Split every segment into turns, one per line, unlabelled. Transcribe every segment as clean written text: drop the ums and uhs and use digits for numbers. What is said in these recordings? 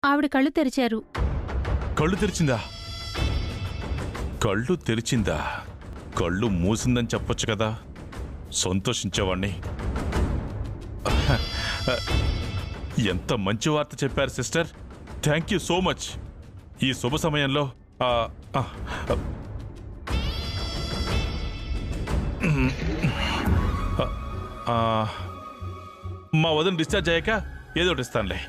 ఆవిడ కళ్ళు తెరిచారు.
కళ్ళు తెరిచిందా? కళ్ళు తెరిచిందా? కళ్ళు మూసిందని చెప్పొచ్చు కదా, సంతోషించేవాణ్ణి. ఎంత మంచి వార్త చెప్పారు sister, thank you so much. ఈ శుభ సమయంలో మా వదిన డిశ్చార్జ్ అయ్యాక ఏదో ఒకటి ఇస్తానులే.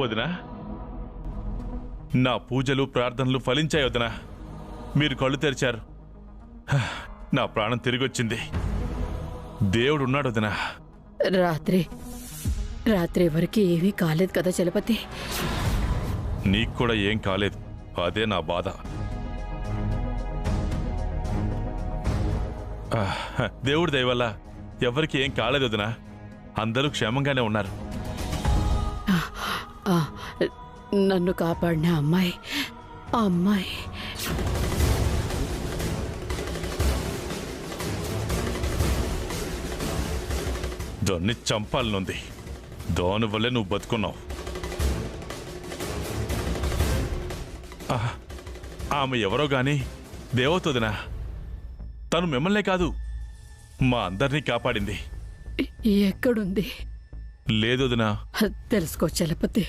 వదినా, నా పూజలు ప్రార్థనలు ఫలించాయి వదినా. మీరు కళ్ళు తెరిచారు, నా ప్రాణం తిరిగొచ్చింది. దేవుడు ఉన్నాడు వదినా.
రాత్రి ఎవరికి ఏమీ కాలేదు కదా చలపతి?
నీకు కూడా ఏం కాలేదు, అదే నా బాధ. దేవుడి దయ వల్ల ఎవరికి ఏం కాలేదు వదినా, అందరూ క్షేమంగానే ఉన్నారు.
నన్ను కాపాడిన అమ్మాయి, ఆ అమ్మాయి
దాన్ని చంపాలనుంది, దానివల్లే నువ్వు బతుకున్నావు. ఆమె ఎవరో గాని దేవతదినా, తను మిమ్మల్నే కాదు మా అందరినీ కాపాడింది.
ఎక్కడుంది?
లేదొదినా.
తెలుసుకో చలపతి,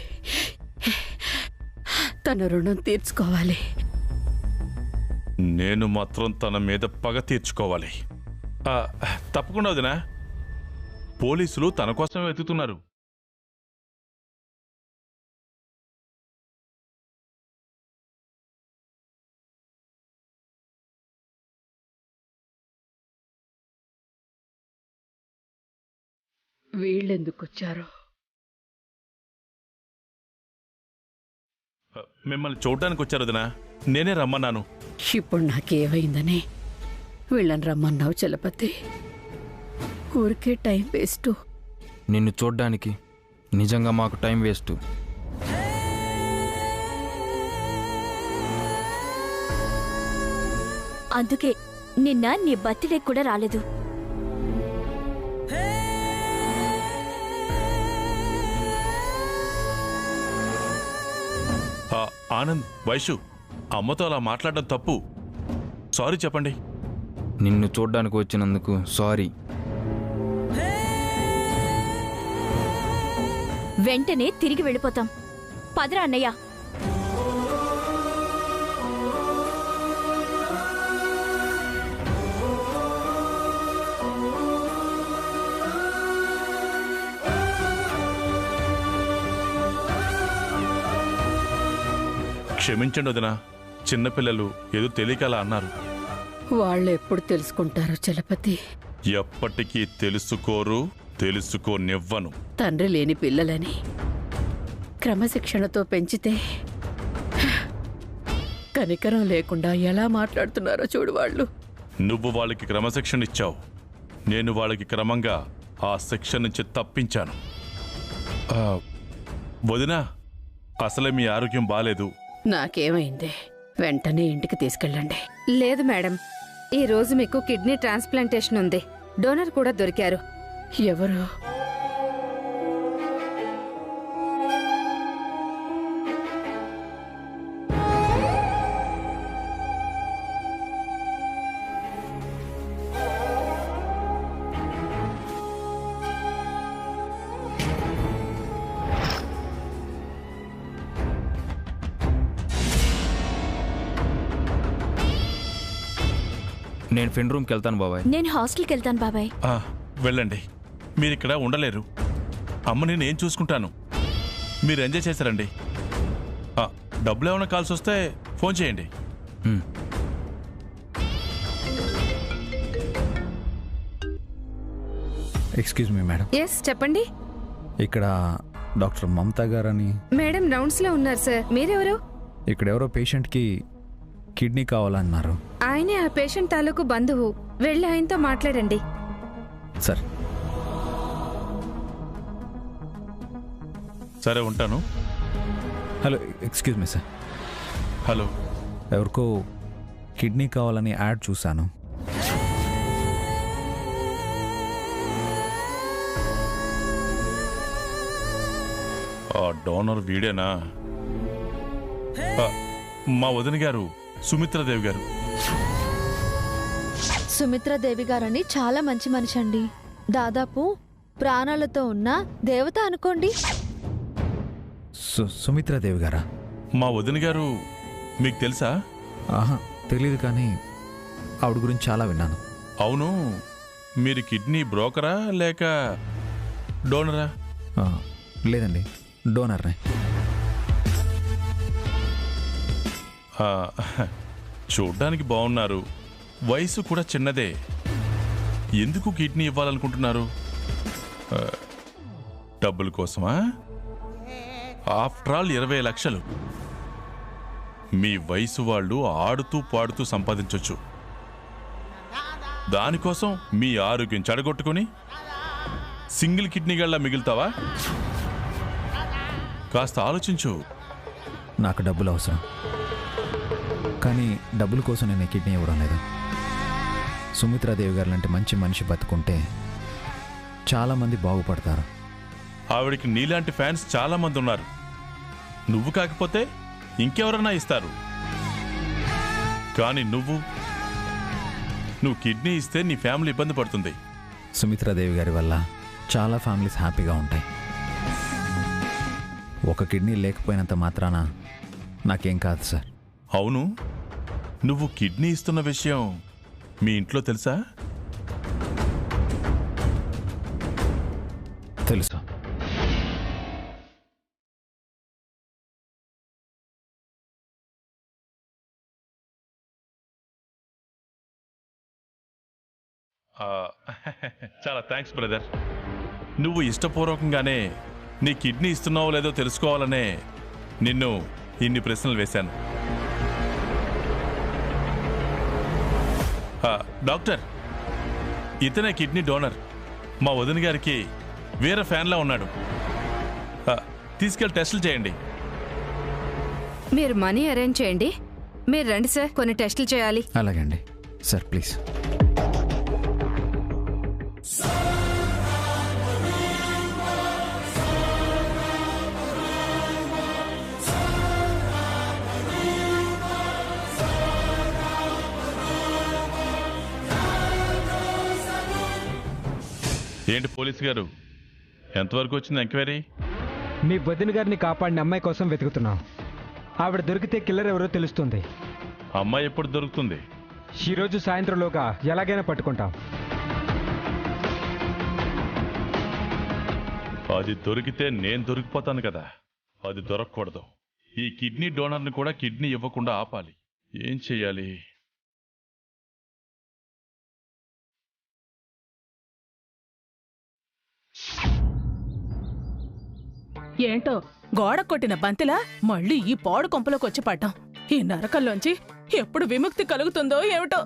తన రుణం తీర్చుకోవాలి.
నేను మాత్రం తన మీద పగ తీర్చుకోవాలి. తప్పకుండా వదినా, పోలీసులు తన కోసమే వెతుకుతున్నారు.
వీళ్ళెందుకొచ్చారు?
మిమ్మల్ని చూడ్డానికి వచ్చారు వదినా, నేనే రమ్మన్నాను.
ఇప్పుడు నాకేమైందని వీళ్ళని రమ్మన్నావు చలపతి? ఊరికే టైం వేస్ట్.
నిన్ను చూడ్డానికి నిజంగా మాకు టైం వేస్ట్.
అందుకే నిన్న నీ బర్త్డే కూడా రాలేదు.
ఆనంద్, వైషు, అమ్మతో అలా మాట్లాడడం తప్పు. సారీ చెప్పండి.
నిన్ను చూడ్డానికి వచ్చినందుకు సారీ.
వెంటనే తిరిగి వెళ్ళిపోతాం. పదరా అన్నయ్య.
క్షమించండి వదినా, చిన్నపిల్లలు ఏదో తెలియకలా అన్నారు.
వాళ్ళు ఎప్పుడు తెలుసుకుంటారో చలపతి?
ఎప్పటికీ తెలుసుకోరు, తెలుసుకోనివ్వను.
తండ్రి లేని పిల్లలని క్రమశిక్షణతో పెంచితే కనికరం లేకుండా ఎలా మాట్లాడుతున్నారో చూడు వాళ్ళు.
నువ్వు వాళ్ళకి క్రమశిక్షణ ఇచ్చావు, నేను వాళ్ళకి క్రమంగా ఆ శిక్ష నుంచి తప్పించాను. వదినా, అసలే మీ ఆరోగ్యం బాలేదు.
నాకేమైంది? వెంటనే ఇంటికి తీసుకెళ్ళండి.
లేదు మేడం, ఈ రోజు మీకు కిడ్నీ ట్రాన్స్ప్లాంటేషన్ ఉంది. డోనర్ కూడా దొరికారు.
ఎవరు?
నేను ఫ్రెండ్ రూమ్కి వెళ్తాను బాబాయ్.
నేను హాస్టల్కి వెళ్తాను బాబాయ్.
వెళ్ళండి, మీరిక్కడ ఉండలేరు. అమ్మని నేను చూసుకుంటాను. మీరు ఎంజాయ్ చేశారండి. డబ్బులు ఏమైనా కాల్సి వస్తే ఫోన్ చేయండి.
Excuse me madam.
ఎస్ చెప్పండి.
ఇక్కడ డాక్టర్ మమతా గారని.
మేడం రౌండ్స్లో ఉన్నారు సార్. మీరెవరు?
ఇక్కడ ఎవరో పేషెంట్కి కిడ్నీ కావాలన్నారు.
ఆయనే ఆ పేషెంట్ తాలూకు బంధువు. వెళ్ళి ఆయనతో మాట్లాడండి.
సరే
సరే, ఉంటాను.
Hello, excuse me sir.
Hello.
ఎవరికో కిడ్నీ కావాలని యాడ్ చూశాను.
ఆ డోనర్ వీడేనా? మా వదిన గారు సుమిత్రాదేవి గారు.
సుమిత్రాదేవి గారని చాలా మంచి మనిషి అండి. దాదాపు ప్రాణాలతో ఉన్న దేవత అనుకోండి.
సుమిత్రాదేవి గారా?
మా వదిన గారు మీకు తెలుసా?
ఆహా, తెలియదు, కానీ ఆవిడ గురించి చాలా విన్నాను.
అవును, మీరు కిడ్నీ బ్రోకరా లేక డోనరా?
లేదండి, డోనర్నే.
చూడ్డానికి బాగున్నారు, వయసు కూడా చిన్నదే. ఎందుకు కిడ్నీ ఇవ్వాలనుకుంటున్నారు? డబ్బుల కోసమా? ఆఫ్టర్ ఆల్ 20 లక్షలు. మీ వయసు వాళ్ళు ఆడుతూ పాడుతూ సంపాదించొచ్చు. దానికోసం మీ ఆరోగ్యం చెడగొట్టుకుని సింగిల్ కిడ్నీ గళ్ళ మిగులుతావా? కాస్త ఆలోచించు.
నాకు డబ్బులు అవసరం, కానీ డబ్బుల కోసం నేను కిడ్నీ ఇవ్వడం లేదు. సుమిత్రాదేవి గారు లాంటి మంచి మనిషి బతుకుంటే చాలామంది బాగుపడతారు.
ఆవిడికి నీలాంటి ఫ్యాన్స్ చాలా మంది ఉన్నారు. నువ్వు కాకపోతే ఇంకెవరన్నా ఇస్తారు. కానీ నువ్వు కిడ్నీ ఇస్తే నీ ఫ్యామిలీ ఇబ్బంది పడుతుంది.
సుమిత్రాదేవి గారి వల్ల చాలా ఫ్యామిలీస్ హ్యాపీగా ఉంటాయి. ఒక కిడ్నీ లేకపోయినంత మాత్రాన నాకేం కాదు సార్.
అవును, నువ్వు కిడ్నీ ఇస్తున్న విషయం మీ ఇంట్లో తెలుసా?
తెలుసు.
చాలా థ్యాంక్స్ బ్రదర్. నువ్వు ఇష్టపూర్వకంగానే నీ కిడ్నీ ఇస్తున్నావో లేదో తెలుసుకోవాలనే నిన్ను ఇన్ని ప్రశ్నలు వేశాను. డాక్టర్, ఇతనే కిడ్నీ డోనర్. మా వదిన గారికి వేరే ఫ్యాన్లా ఉన్నాడు. తీసుకెళ్ళి టెస్టులు చేయండి.
మీరు మనీ అరేంజ్ చేయండి. మీరు రండి సార్, కొన్ని టెస్టులు చేయాలి.
అలాగే అండి సార్, ప్లీజ్.
ఏంటి పోలీస్ గారు, ఎంతవరకు వచ్చింది ఎంక్వైరీ?
మీ వదిన గారిని కాపాడిన అమ్మాయి కోసం వెతుకుతున్నాం. ఆవిడ దొరికితే కిల్లర్ ఎవరో తెలుస్తుంది.
అమ్మాయి ఎప్పుడు దొరుకుతుంది?
ఈరోజు సాయంత్రంలోగా ఎలాగైనా పట్టుకుంటాం.
అది దొరికితే నేను దొరికిపోతాను కదా. అది దొరకకూడదు. ఈ కిడ్నీ డోనర్ని కూడా కిడ్నీ ఇవ్వకుండా ఆపాలి. ఏం చెయ్యాలి?
ఏంటో గోడ కొట్టిన బంతిలా మళ్ళీ ఈ పాడు కొంపలోకి వచ్చి పడ్డాం. ఈ నరకంలోంచి ఎప్పుడు విముక్తి కలుగుతుందో ఏమిటో.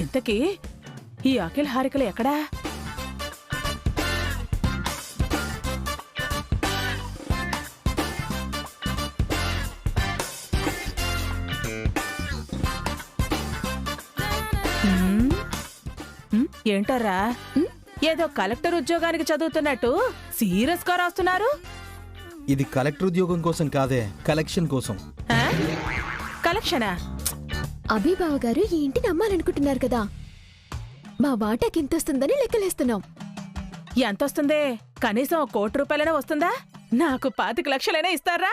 ఇంతకీ ఈ అఖిల్ హారికలు ఎక్కడా? ఏంటారా, ఏదో కలెక్టర్ ఉద్యోగానికి చదువుతున్నట్టు సీరియస్ గా రాస్తున్నారు?
ఇది కలెక్టర్ ఉద్యోగం కోసం కాదే, కలెక్షన్ కోసం.
కలెక్షనా?
అభిబావ గారు ఈ ఇంటిని అమ్మాలనుకుంటున్నారు కదా, మా వాటాకి ఇంతొస్తుందని లెక్కలేస్తున్నాం.
ఎంతొస్తుంది? కనీసం 1 కోటి రూపాయలైనా వస్తుందా? నాకు 25 లక్షలైనా ఇస్తారా?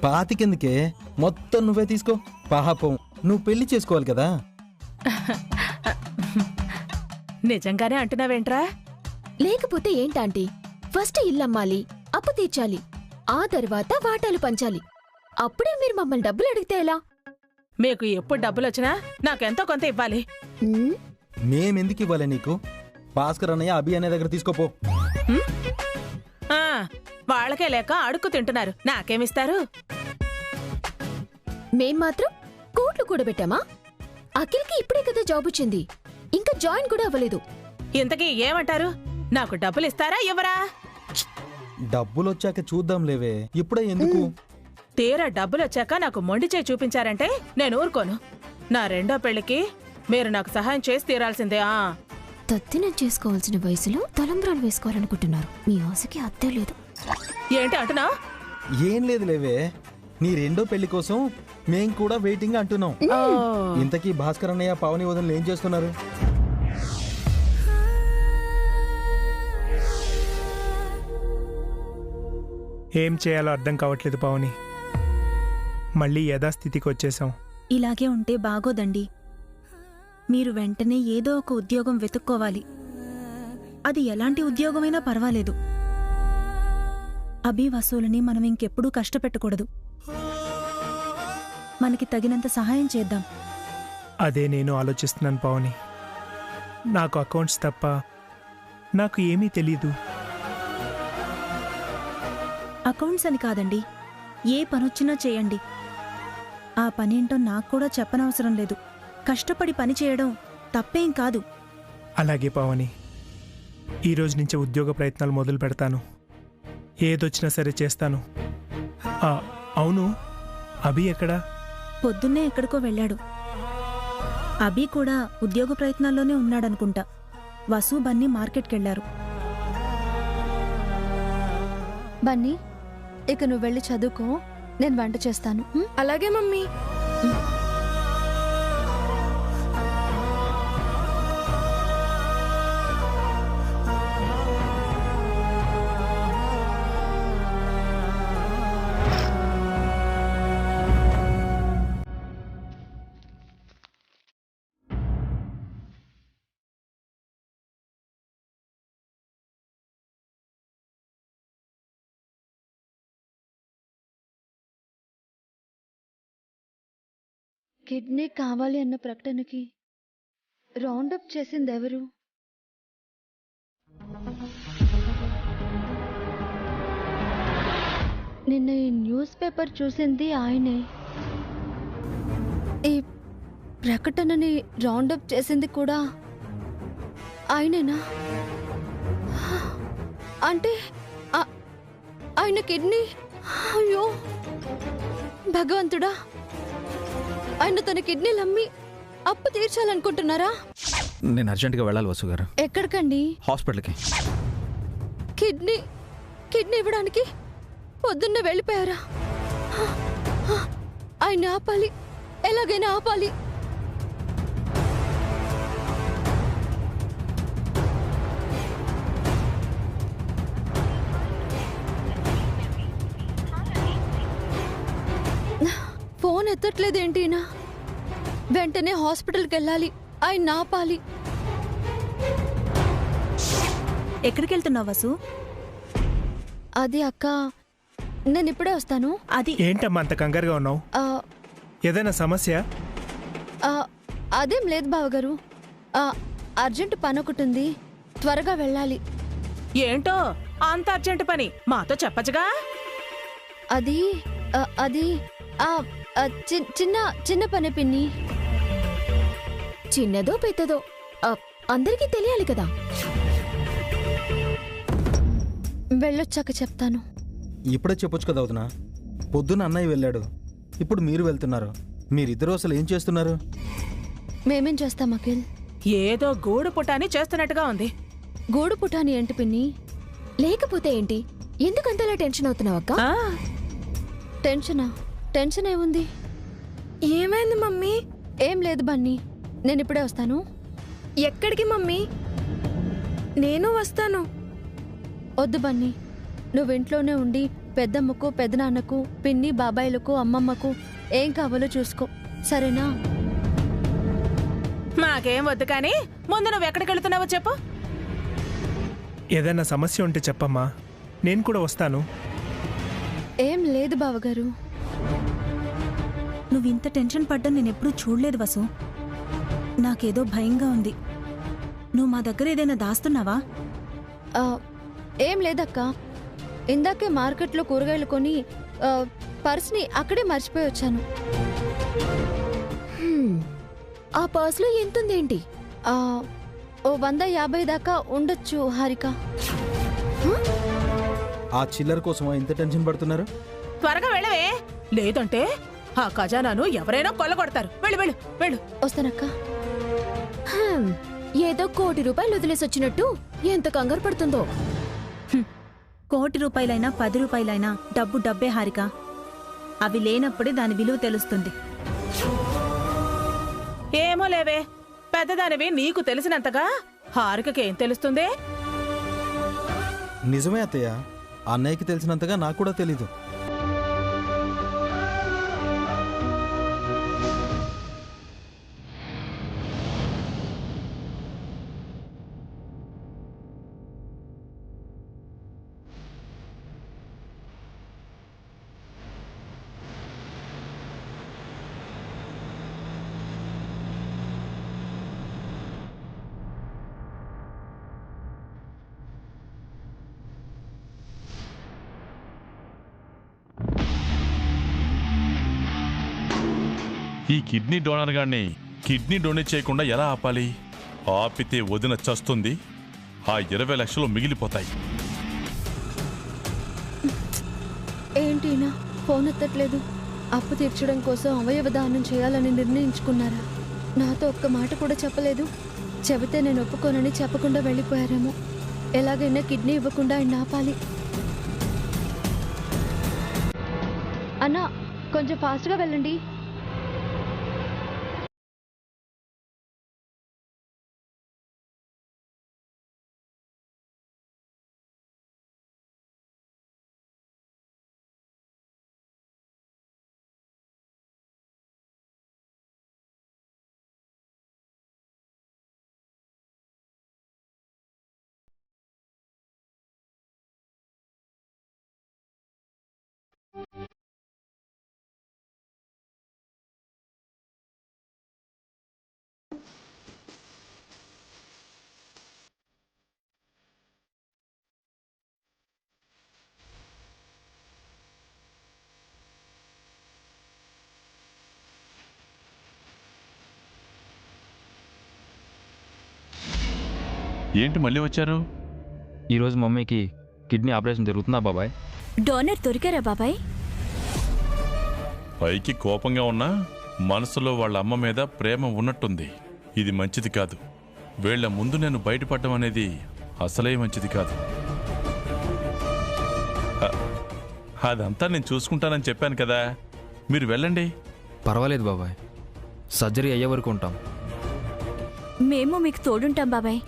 25కే మొత్తం నువ్వే తీసుకో. పాపం, నువ్వు పెళ్లి చేసుకోవాలి కదా.
నిజంగానే అంటున్నావేంట్రా?
లేకపోతే ఏంటాంటీ, ఫస్ట్ ఇల్లమ్మాలి, అప్పు తీర్చాలి, ఆ తర్వాత వాటాలు పంచాలి. అప్పుడే మీరు మమ్మల్ని డబ్బులు అడిగితే ఎలా?
మీకు ఎప్పుడు డబ్బులొచ్చినా నాకెంతో కొంత ఇవ్వాలి.
మేమెందుకు ఇవ్వాలి నీకు? భాస్కర్ అన్నయ్య అభి అనే దగ్గర తీసుకోపో.
వాళ్ళకే లేక అడుక్కు తింటున్నారు, నాకేమిస్తారు?
మేం మాత్రం కోట్లు కూడబెట్టామా? అఖిల్కి ఇప్పుడే కదా జాబ్ వచ్చింది, ఇంకా జాయిన్ కూడా అవ్వలేదు.
ఇంతకీ ఏమంటారు? నాకు డబ్బులు ఇస్తారా ఇవ్వరా?
డబ్బులు వచ్చాక చూద్దాం లేవే, ఇప్పుడే ఎందుకు?
తీరా డబ్బులు వచ్చాక నాకు మొండి చేయి చూపించారంటే నేను ఊరుకోను. నా రెండో పెళ్లికి మీరు నాకు సహాయం చేసి తీరాల్సిందే.
తద్దినం చేసుకోవాల్సిన వయసులో తలంబ్రాలు వేసుకోవాలనుకుంటున్నారు. మీ ఆశకి అత్తే లేదు.
ఏంటి అంటున్నా?
ఏం లేదు లేవే, నీ రెండో పెళ్లి కోసం మేం కూడా వెయిటింగ్ అంటున్నాం. ఇంతకీ భాస్కర్ అన్నయ్య పావని వదనలు ఏం చేస్తున్నారు?
ఏం చేయాలో అర్థం కావట్లేదు పావని. మళ్ళీ యథాస్థితికి వచ్చేసాం.
ఇలాగే ఉంటే బాగోదండి. మీరు వెంటనే ఏదో ఒక ఉద్యోగం వెతుక్కోవాలి. అది ఎలాంటి ఉద్యోగమైనా పర్వాలేదు. అభి వసూలని మనం ఇంకెప్పుడూ కష్టపెట్టకూడదు. మనకి తగినంత సహాయం చేద్దాం.
అదే నేను ఆలోచిస్తున్నాను పావని. నాకు అకౌంట్స్ తప్ప నాకు ఏమీ తెలీదు.
అకౌంట్స్ అని కాదండి, ఏ పనొచ్చినా చేయండి. ఆ పనేంటో నాకు కూడా చెప్పనవసరం లేదు. కష్టపడి పని చేయడం తప్పేం కాదు.
అలాగే పావని, ఈరోజు నుంచే ఉద్యోగ ప్రయత్నాలు మొదలు పెడతాను. ఏదొచ్చినా సరే చేస్తాను. అవును, అభి ఎక్కడా?
పొద్దున్నే ఎక్కడికో వెళ్ళాడు. అభి కూడా ఉద్యోగ ప్రయత్నాల్లోనే ఉన్నాడనుకుంటా. వసు బన్నీ మార్కెట్కెళ్లారు.
బన్నీ, ఇక నువ్వు వెళ్ళి చదువుకో, నేను వంట చేస్తాను.
అలాగే మమ్మీ.
కిడ్నీ కావాలి అన్న ప్రకటనకి రౌండప్ చేసింది ఎవరు? నిన్న ఈ న్యూస్ పేపర్ చూసింది ఆయనే. ఈ ప్రకటనని రౌండప్ చేసింది కూడా ఆయనేనా? అంటే ఆయన కిడ్నీ? అయ్యో భగవంతుడా, ఆయన తన కిడ్నీలు అమ్మి అప్పు తీర్చాలనుకుంటున్నారా?
నేను అర్జెంటుగా వెళ్ళాలి వసు గారు.
ఎక్కడికండి?
హాస్పిటల్కి.
కిడ్నీ ఇవ్వడానికి పొద్దున్నే వెళ్ళిపోయారా? ఆయన ఆపాలి, ఎలాగైనా ఆపాలి. ఫోన్ ఎత్తట్లేదేంటి? వెంటనే హాస్పిటల్కి వెళ్ళాలి, ఆయన ఆపాలి.
ఎక్కడికి వెళ్తున్నావు వసు?
అది అక్క, నేను ఇప్పుడే వస్తాను.
అది
ఏంటమ్మా అంత కంగారుగా ఉన్నావు? ఏదైనా సమస్య?
అదేం లేదు బావగారు, అర్జెంట్ పని ఒకటి ఉంది, త్వరగా వెళ్ళాలి.
ఏంటో అంత అర్జెంట్ పని? మాతో చెప్పచ్చుగా.
అది అది చిన్న పని పిన్ని. చిన్నదో పెద్దదో అందరికీ తెలియాలి కదా. వెళ్ళొచ్చాక చెప్తాను.
ఇప్పుడే చెప్పొచ్చు కదా వదినా. పొద్దున్న అన్నయ్య వెళ్ళాడు, ఇప్పుడు మీరు వెళ్తున్నారు. మీరిద్దరూ అసలు ఏం చేస్తున్నారు?
మేమేం చేస్తాం అఖిల్?
ఏదో గూడు పుటాని చేస్తున్నట్టుగా ఉంది.
గూడు పుటాని ఏంటి పిన్ని? లేకపోతే ఏంటి? ఎందుకంతలా టెన్షన్ అవుతున్నావు అక్క? టెన్షన్ ఏముంది?
ఏమైంది మమ్మీ?
ఏం లేదు బన్నీ, నేను ఇప్పుడే వస్తాను.
ఎక్కడికి మమ్మీ? నేను వస్తాను.
వద్దు బన్నీ, నువ్వు ఇంట్లోనే ఉండి పెద్దమ్మకు, పెద్దనాన్నకు, పిన్ని, బాబాయిలకు, అమ్మమ్మకు ఏం కావాలో చూసుకో, సరేనా?
మాకేం వద్దు, కానీ ముందు నువ్వు ఎక్కడికి వెళుతున్నావో చెప్పు.
ఏదైనా సమస్య ఉంటే చెప్పమ్మా, నేను కూడా వస్తాను.
ఏం లేదు బావగారు.
నువ్వు ఇంత టెన్షన్ పడ్డం నేనెప్పుడూ చూడలేదు వసు. నాకేదో భయంగా ఉంది. నువ్వు మా దగ్గర ఏదైనా దాస్తున్నావా?
ఏం లేదక్క, ఇందాకే మార్కెట్లో కూరగాయలు కొని పర్స్ని అక్కడే మర్చిపోయి వచ్చాను. ఆ పర్స్లో ఎంతుందేంటి? 150 దాకా ఉండొచ్చు హారిక.
ఆ చిల్లర కోసమా ఇంత టెన్షన్ పడుతున్నారు?
త్వరగా వెళ్ళవే, లేదంటే ఆ ఖజానాను ఎవరైనా కొల్లగొడతారు. వెళ్ళు వెళ్ళు వెళ్ళు.
వస్తానక్క. ఏదో ₹1,00,00,000 వదిలేసొచ్చినట్టు ఎంత కంగారు పడుతుందో.
₹1,00,00,000 ₹10 డబ్బు డబ్బే హారిక. అవి లేనప్పుడే దాని విలువ తెలుస్తుంది.
ఏమో లేవే, పెద్దదానివి నీకు తెలిసినంతగా హారికకేం తెలుస్తుంది?
నిజమే అత్తయ్య, అన్నయ్యకి తెలిసినంతగా నాకు కూడా తెలీదు.
ఈ కిడ్నీ డోనర్ గాన్ని కిడ్నీ డొనేట్ చేయకుండా ఎలా ఆపాలి? ఆపితే వదిన చస్తుంది, ఆ 20 లక్షలు మిగిలిపోతాయి.
ఏంటినా ఫోన్ ఎత్తట్లేదు? అప్పు తీర్చడం కోసం అవయవ దానం చేయాలని నిర్ణయించుకున్నారా? నాతో ఒక్క మాట కూడా చెప్పలేదు. చెబితే నేను ఒప్పుకోనని చెప్పకుండా వెళ్ళిపోయారేమో. ఎలాగైనా కిడ్నీ ఇవ్వకుండా ఆయన ఆపాలి. అన్నా, కొంచెం ఫాస్ట్గా వెళ్ళండి.
ఏంటి మళ్ళీ వచ్చారు?
ఈరోజు మమ్మీకి కిడ్నీ ఆపరేషన్ జరుగుతుందా బాబాయ్?
డోనర్ దొరికారా బాబాయ్?
పైకి కోపంగా ఉన్నా మనసులో వాళ్ళ అమ్మ మీద ప్రేమ ఉన్నట్టుంది. ఇది మంచిది కాదు. వీళ్ల ముందు నేను బయటపడడం అనేది అసలే మంచిది కాదు. అదంతా నేను చూసుకుంటానని చెప్పాను కదా, మీరు వెళ్ళండి.
పర్వాలేదు బాబాయ్, సర్జరీ అయ్యే వరకు ఉంటాం.
మేము మీకు తోడుంటాం బాబాయ్.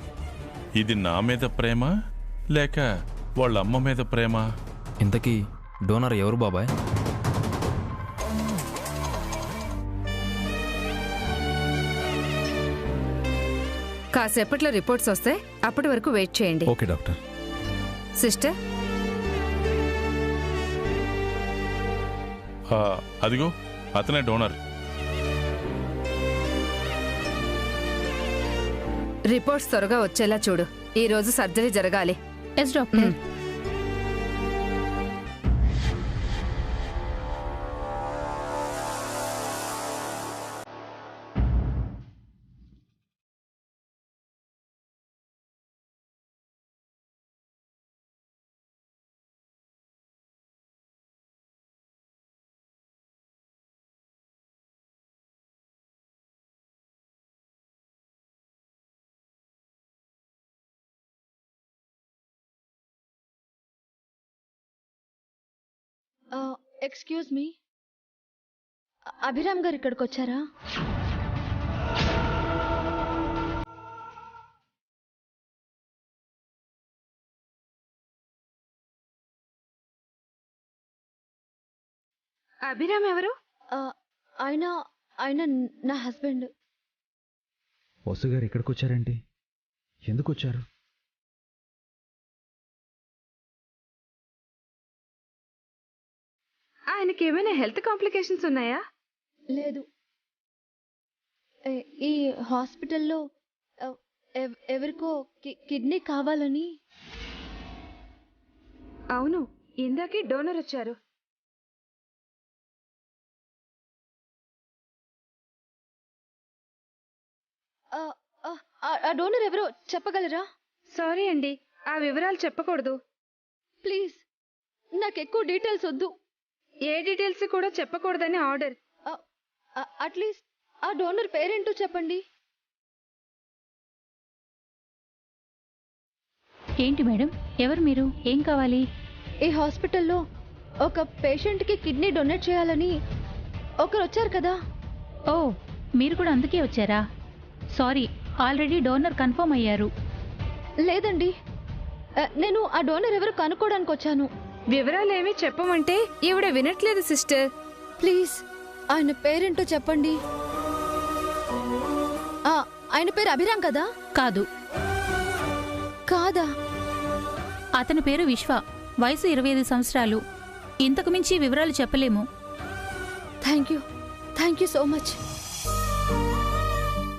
ఇది నా మీద ప్రేమ లేక వాళ్ళ అమ్మ మీద ప్రేమ?
ఇంతకీ డోనర్ ఎవరు బాబాయ్?
కాసేపట్లో రిపోర్ట్స్ వస్తే అప్పటి వరకు వెయిట్ చేయండి.
Okay doctor.
సిస్టర్,
అదిగో అతనే డోనర్.
రిపోర్ట్స్ త్వరగా వచ్చేలా చూడు. ఈ రోజు సర్జరీ జరగాలి.
Yes doctor. Excuse me, Abhiram గారు ఇక్కడికి వచ్చారా?
అభిరామ్ ఎవరు?
ఆయన ఆయన నా హస్బెండ్.
వసు గారు ఇక్కడికి వచ్చారేంటి? ఎందుకు వచ్చారు?
ఆయనకి ఏమైనా హెల్త్ కాంప్లికేషన్స్ ఉన్నాయా?
లేదు, ఈ హాస్పిటల్లో ఎవరికో కిడ్నీ కావాలని.
అవును, ఇందాకే డోనర్ వచ్చారు.
ఆ డోనర్ ఎవరో చెప్పగలరా?
సారీ అండి, ఆ వివరాలు చెప్పకూడదు.
ప్లీజ్ నాకు ఎక్కువ డీటెయిల్స్ వద్దు.
ఏ డీటెయిల్స్ కూడా చెప్పకూడదని ఆర్డర్.
అట్లీస్ట్ ఆ డోనర్ పేరేంటో చెప్పండి.
ఏంటి మేడం, ఎవరు మీరు, ఏం కావాలి?
ఈ హాస్పిటల్లో ఒక పేషెంట్కి కిడ్నీ డొనేట్ చేయాలని ఒకరు వచ్చారు కదా.
ఓ, మీరు కూడా అందుకే వచ్చారా? సారీ, ఆల్రెడీ డోనర్ కన్ఫర్మ్ అయ్యారు.
లేదండి, నేను ఆ డోనర్ ఎవరు కనుక్కోవడానికి వచ్చాను.
వివరాలేమీ చెప్పమంటే ఈవిడ వినట్లేదు సిస్టర్.
ప్లీజ్ ఆయన పేరేంటో చెప్పండి. ఆయన పేరు అభిరామ్ కదా?
కాదు.
కాదా?
అతని పేరు విశ్వ, వయసు 25 సంవత్సరాలు. ఇంతకు మించి వివరాలు చెప్పలేము.
Thank you so much.